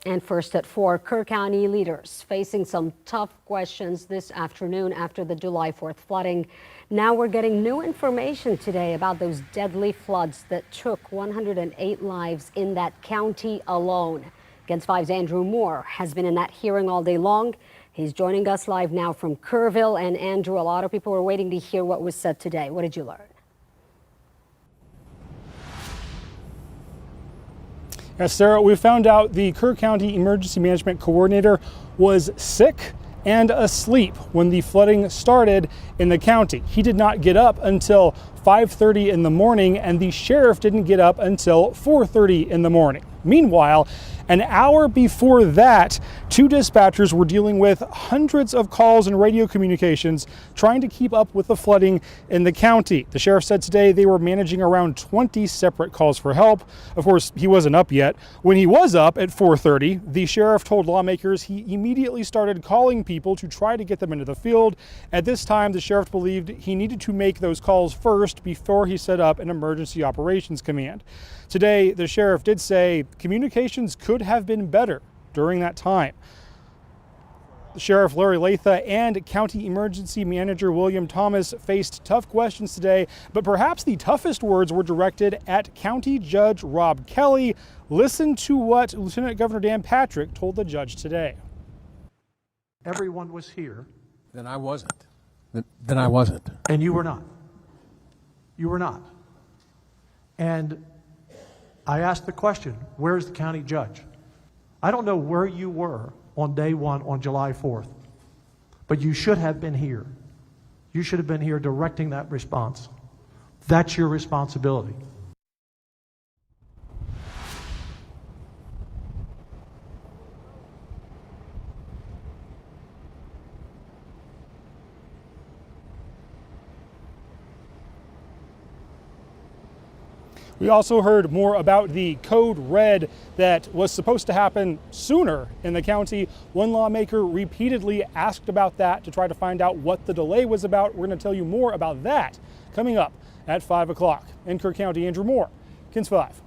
And first at 4, Kerr County leaders facing some tough questions this afternoon after the July 4th flooding. Now we're getting new information today about those deadly floods that took 108 lives in that county alone. Against 5's Andrew Moore has been in that hearing all day long. He's joining us live now from Kerrville. And Andrew, a lot of people were waiting to hear what was said today. What did you learn? Yes, Sarah, we found out the Kerr County Emergency Management Coordinator was sick and asleep when the flooding started in the county. He did not get up until 5:30 in the morning, and the sheriff didn't get up until 4:30 in the morning. Meanwhile, an hour before that, 2 dispatchers were dealing with hundreds of calls and radio communications trying to keep up with the flooding in the county. The sheriff said today they were managing around 20 separate calls for help. Of course, he wasn't up yet. When he was up at 4:30, the sheriff told lawmakers he immediately started calling people to try to get them into the field. At this time, the sheriff believed he needed to make those calls first before he set up an emergency operations command. Today, the sheriff did say communications could have been better during that time. Sheriff Larry Latha and County Emergency Manager William Thomas faced tough questions today, but perhaps the toughest words were directed at County Judge Rob Kelly. Listen to what Lieutenant Governor Dan Patrick told the judge today. Everyone was here. Then I wasn't. Then I wasn't. And you were not. You were not. And I asked the question, where's the county judge? I don't know where you were on day 1 on July 4th, but you should have been here. You should have been here directing that response. That's your responsibility. We also heard more about the code red that was supposed to happen sooner in the county. One lawmaker repeatedly asked about that to try to find out what the delay was about. We're going to tell you more about that coming up at 5 o'clock. In Kerr County, Andrew Moore, KENS 5.